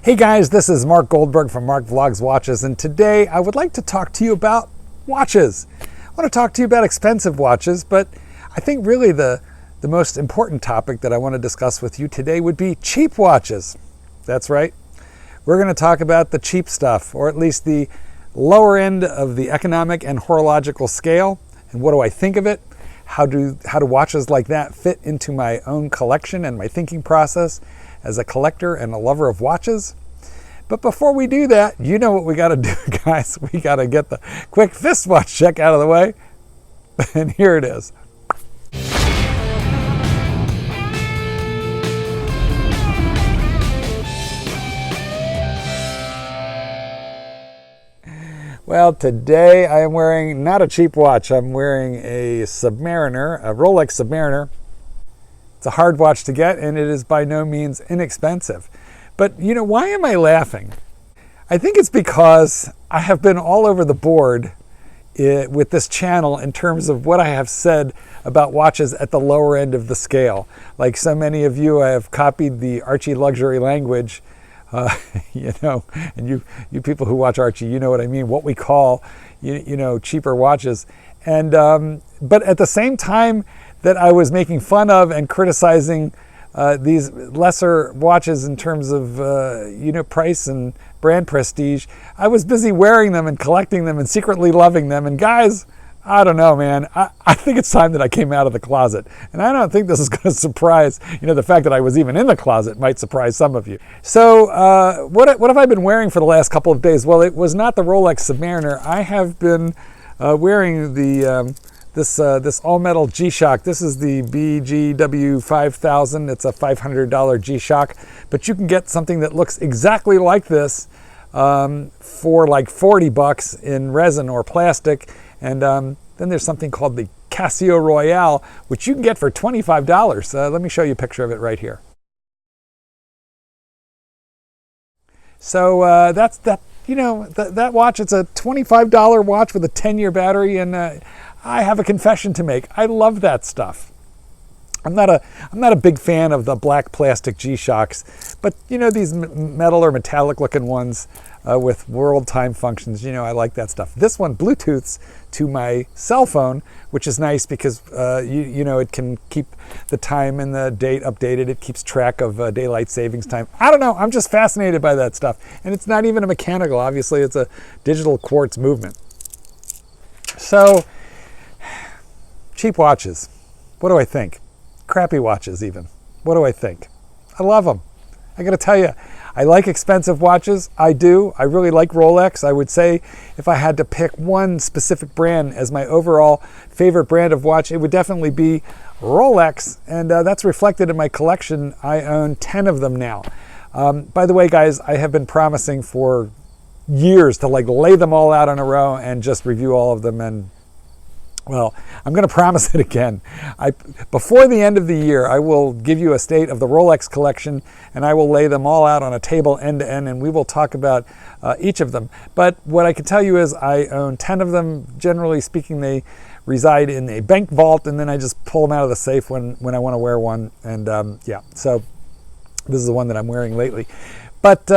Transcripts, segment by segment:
Hey guys, this is Marc Goldberg from Marc Vlogs Watches, and today I would like to talk to you about watches. I want to talk to you about expensive watches, but I think really the most important topic that I want to discuss with you today would be cheap watches. That's right. We're going to talk about the cheap stuff, or at least the lower end of the economic and horological scale. And what do I think of it? How do watches like that fit into my own collection and my thinking process as a collector and a lover of watches? But before we do that, you know what we got to do, guys. We got to get the quick fist watch check out of the way. And here it is. Well, today I am wearing not a cheap watch. I'm wearing a Submariner, a Rolex Submariner. It's a hard watch to get, and it is by no means inexpensive. But, you know, why am I laughing? I think it's because I have been all over the board with this channel in terms of what I have said about watches at the lower end of the scale. Like so many of you, I have copied the Archie luxury language. You know, and you people who watch Archie, you know what I mean, what we call, you know, cheaper watches. And but at the same time that I was making fun of and criticizing these lesser watches in terms of, you know, price and brand prestige, I was busy wearing them and collecting them and secretly loving them. And guys, I don't know, man. I think it's time that I came out of the closet. And I don't think this is going to surprise, you know, the fact that I was even in the closet might surprise some of you. So what have I been wearing for the last couple of days? Well, it was not the Rolex Submariner. I have been wearing the this all-metal G-Shock. This is the BGW 5000. It's a $500 G-Shock. But you can get something that looks exactly like this for like $40 in resin or plastic. And then there's something called the Casio Royale, which you can get for $25. Let me show you a picture of it right here. So that's that. You know, that watch. It's a $25 watch with a 10-year battery, and I have a confession to make. I love that stuff. I'm not a big fan of the black plastic G-Shocks, but you know, these metal or metallic looking ones with world time functions, you know, I like that stuff. This one Bluetooths to my cell phone, which is nice because you know, it can keep the time and the date updated. It keeps track of daylight savings time. I don't know, I'm just fascinated by that stuff. And it's not even a mechanical, obviously it's a digital quartz movement. So, cheap watches, what do I think? Crappy watches even. What do I think? I love them. I gotta tell you, I like expensive watches. I do. I really like Rolex. I would say if I had to pick one specific brand as my overall favorite brand of watch, it would definitely be Rolex. And that's reflected in my collection. I own 10 of them now. By the way, guys, I have been promising for years to like lay them all out in a row and just review all of them. And well, I'm going to promise it again. Before the end of the year, I will give you a state of the Rolex collection, and I will lay them all out on a table end to end, and we will talk about each of them. But what I can tell you is I own 10 of them. Generally speaking, they reside in a bank vault, and then I just pull them out of the safe when I want to wear one. And yeah, so this is the one that I'm wearing lately. But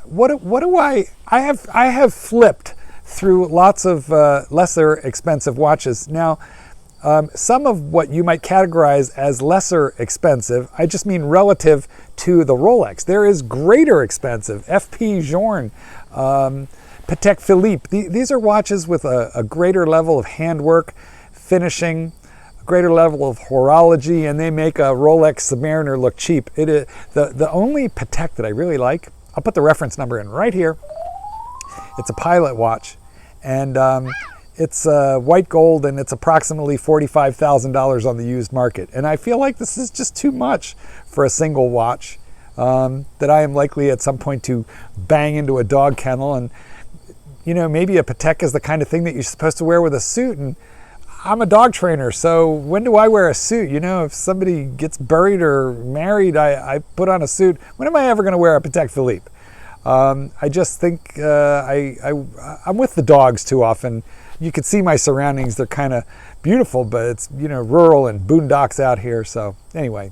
what do I have flipped through lots of lesser expensive watches. Now, some of what you might categorize as lesser expensive, I just mean relative to the Rolex. There is greater expensive, FP Journe, Patek Philippe. These are watches with a greater level of handwork, finishing, a greater level of horology, and they make a Rolex Submariner look cheap. It is the only Patek that I really like, I'll put the reference number in right here. It's a pilot watch, and it's white gold, and it's approximately $45,000 on the used market. And I feel like this is just too much for a single watch that I am likely at some point to bang into a dog kennel. And, you know, maybe a Patek is the kind of thing that you're supposed to wear with a suit. And I'm a dog trainer, so when do I wear a suit? You know, if somebody gets buried or married, I put on a suit. When am I ever going to wear a Patek Philippe? I just think I'm with the dogs too often. You can see my surroundings. They're kind of beautiful, but it's, you know, rural and boondocks out here. So anyway,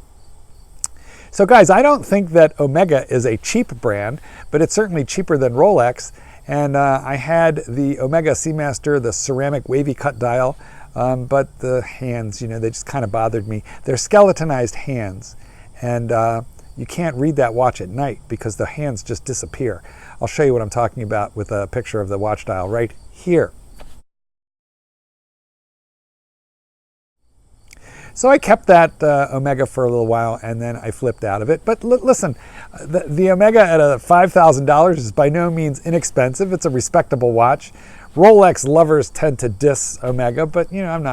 So guys, I don't think that Omega is a cheap brand, but it's certainly cheaper than Rolex. And I had the Omega Seamaster, the ceramic wavy cut dial, but the hands, you know, they just kind of bothered me. They're skeletonized hands, and you can't read that watch at night because the hands just disappear. I'll show you what I'm talking about with a picture of the watch dial right here. So I kept that Omega for a little while, and then I flipped out of it. But listen, the Omega at $5,000 is by no means inexpensive. It's a respectable watch. Rolex lovers tend to diss Omega, but you know, I'm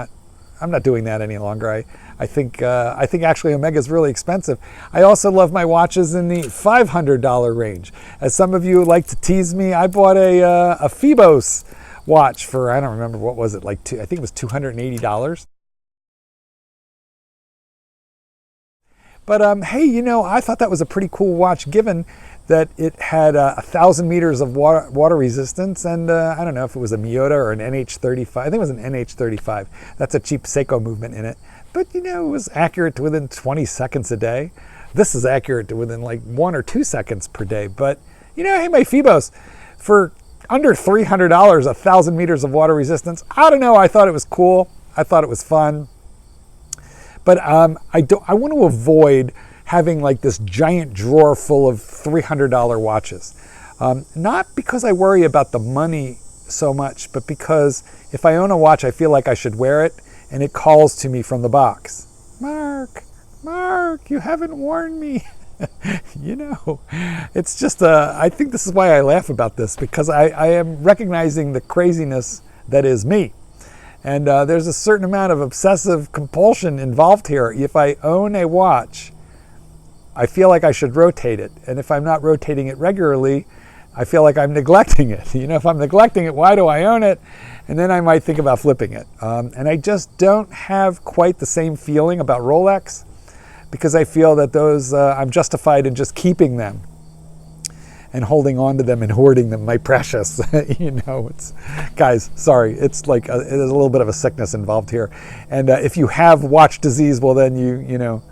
not doing that any longer. I think actually Omega is really expensive. I also love my watches in the $500 range. As some of you like to tease me, I bought a Phoebos watch for, I don't remember, what was it, like I think it was $280. But hey, you know, I thought that was a pretty cool watch given that it had 1,000 meters of water resistance, and I don't know if it was a Miyota or an NH35. I think it was an NH35. That's a cheap Seiko movement in it. But you know, it was accurate to within 20 seconds a day. This is accurate to within like 1 or 2 seconds per day. But you know, hey, my Phoebos, for under $300, 1,000 meters of water resistance, I don't know, I thought it was cool. I thought it was fun. But I want to avoid having like this giant drawer full of $300 watches. Not because I worry about the money so much, but because if I own a watch, I feel like I should wear it, and it calls to me from the box. Mark, you haven't worn me. You know, it's just, I think this is why I laugh about this, because I am recognizing the craziness that is me. And there's a certain amount of obsessive compulsion involved here. If I own a watch, I feel like I should rotate it. And if I'm not rotating it regularly, I feel like I'm neglecting it. You know, if I'm neglecting it, why do I own it? And then I might think about flipping it. And I just don't have quite the same feeling about Rolex, because I feel that those, I'm justified in just keeping them and holding on to them and hoarding them, my precious. You know, it's, guys, sorry, it's like there's a little bit of a sickness involved here. And if you have watch disease, well then you know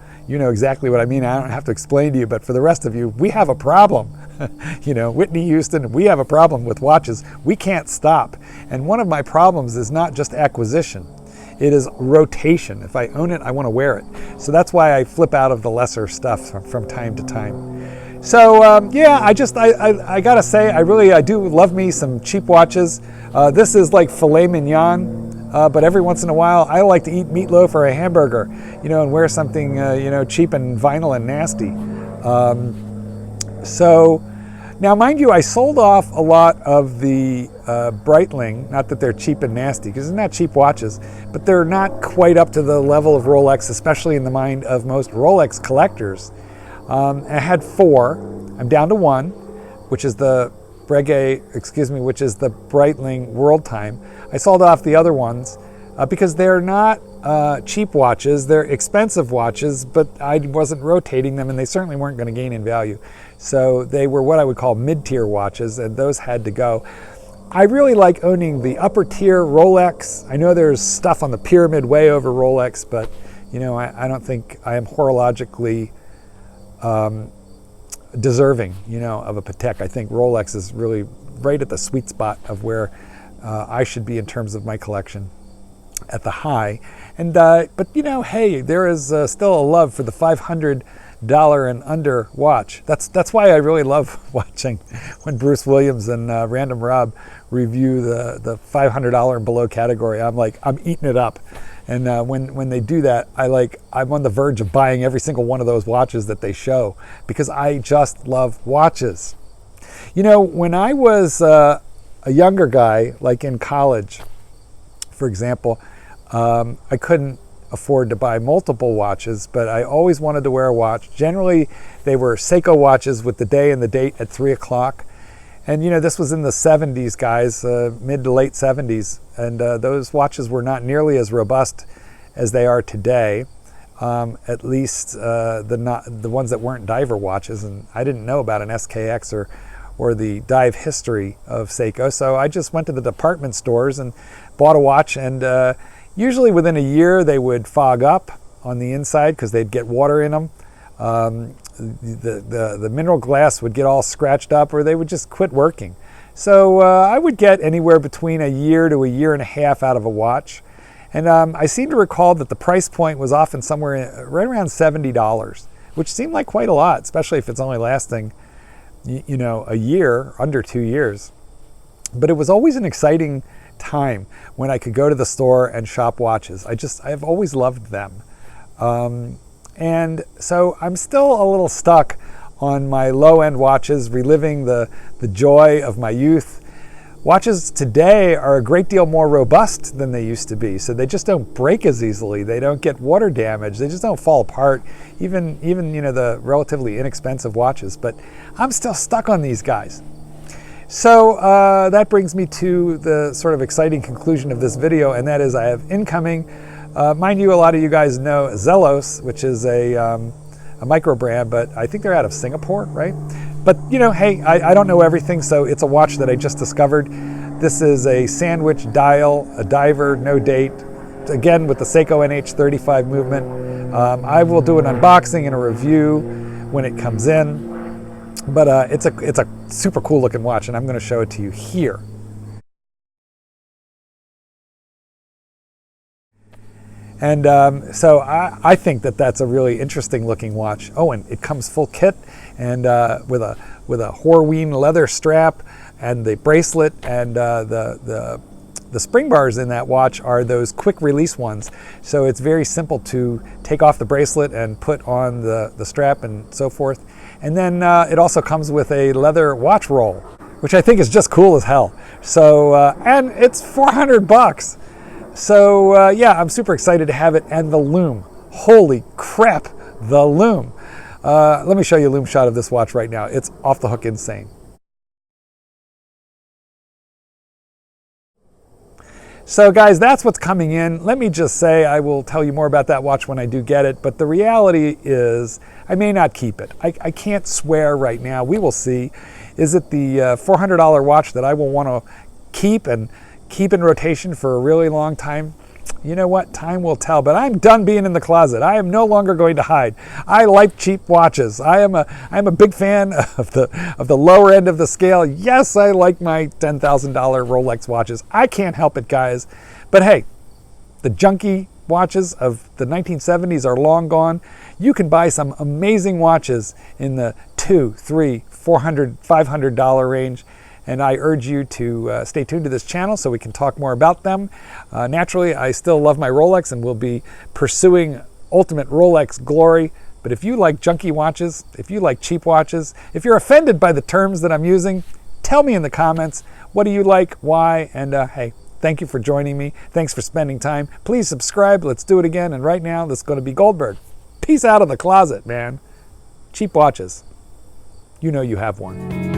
exactly what I mean. I don't have to explain to you, but for the rest of you, we have a problem. You know, Whitney Houston, we have a problem with watches. We can't stop. And one of my problems is not just acquisition. It is rotation. If I own it, I want to wear it. So that's why I flip out of the lesser stuff from time to time. So yeah, I gotta say, I do love me some cheap watches. This is like filet mignon, but every once in a while, I like to eat meatloaf or a hamburger, you know, and wear something, you know, cheap and vinyl and nasty. So now, mind you, I sold off a lot of the Breitling, not that they're cheap and nasty, because they're not cheap watches, but they're not quite up to the level of Rolex, especially in the mind of most Rolex collectors. I had 4. I'm down to 1, which is the which is the Breitling World Time. I sold off the other ones because they're not cheap watches. They're expensive watches, but I wasn't rotating them, and they certainly weren't going to gain in value. So they were what I would call mid-tier watches, and those had to go. I really like owning the upper tier Rolex. I know there's stuff on the pyramid way over Rolex, but you know, I don't think I am horologically deserving, you know, of a Patek. I think Rolex is really right at the sweet spot of where I should be in terms of my collection, at the high. And but you know, hey, there is still a love for the $500 and under watch. That's why I really love watching when Bruce Williams and Random Rob review the $500 and below category. I'm eating it up. And when they do that, I'm on the verge of buying every single one of those watches that they show, because I just love watches. You know, when I was a younger guy, like in college, for example, I couldn't afford to buy multiple watches, but I always wanted to wear a watch. Generally, they were Seiko watches with the day and the date at 3 o'clock. And you know, this was in the 70s, guys, mid to late 70s, and those watches were not nearly as robust as they are today. At least the ones that weren't diver watches, and I didn't know about an SKX or the dive history of Seiko, so I just went to the department stores and bought a watch, and usually within a year they would fog up on the inside because they'd get water in them. the mineral glass would get all scratched up, or they would just quit working. So I would get anywhere between a year to a year and a half out of a watch. And I seem to recall that the price point was often somewhere right around $70, which seemed like quite a lot, especially if it's only lasting, you know, a year, under 2 years. But it was always an exciting time when I could go to the store and shop watches. I've always loved them. And so I'm still a little stuck on my low-end watches, reliving the joy of my youth. Watches today are a great deal more robust than they used to be, so they just don't break as easily. They don't get water damage. They just don't fall apart, even you know, the relatively inexpensive watches. But I'm still stuck on these guys. So that brings me to the sort of exciting conclusion of this video, and that is I have incoming, mind you, a lot of you guys know Zelos, which is a micro brand, but I think they're out of Singapore, right? But you know, hey, I don't know everything, so it's a watch that I just discovered. This is a sandwich dial, a diver, no date, again with the Seiko NH35 movement. I will do an unboxing and a review when it comes in, but it's a super cool looking watch, and I'm going to show it to you here. And so I think that that's a really interesting looking watch. Oh, and it comes full kit, and with a Horween leather strap, and the bracelet, and the spring bars in that watch are those quick release ones. So it's very simple to take off the bracelet and put on the strap and so forth. And then it also comes with a leather watch roll, which I think is just cool as hell. So and it's $400. So yeah, I'm super excited to have it. And the lume, holy crap, the lume. Let me show you a lume shot of this watch right now. It's off the hook insane. So guys, that's what's coming in. Let me just say, I will tell you more about that watch when I do get it, but the reality is I may not keep it. I can't swear right now. We will see. Is it the $400 watch that I will want to keep and keep in rotation for a really long time? You know what? Time will tell, but I'm done being in the closet. I am no longer going to hide. I like cheap watches. I am a big fan of the lower end of the scale. Yes, I like my $10,000 Rolex watches. I can't help it, guys. But hey, the junky watches of the 1970s are long gone. You can buy some amazing watches in the $200, $300, $400, $500 range. And I urge you to stay tuned to this channel so we can talk more about them. Naturally, I still love my Rolex and will be pursuing ultimate Rolex glory. But if you like junky watches, if you like cheap watches, if you're offended by the terms that I'm using, tell me in the comments. What do you like? Why? And hey, thank you for joining me. Thanks for spending time. Please subscribe. Let's do it again. And right now, this is going to be Goldberg. Peace out of the closet, man. Cheap watches. You know you have one.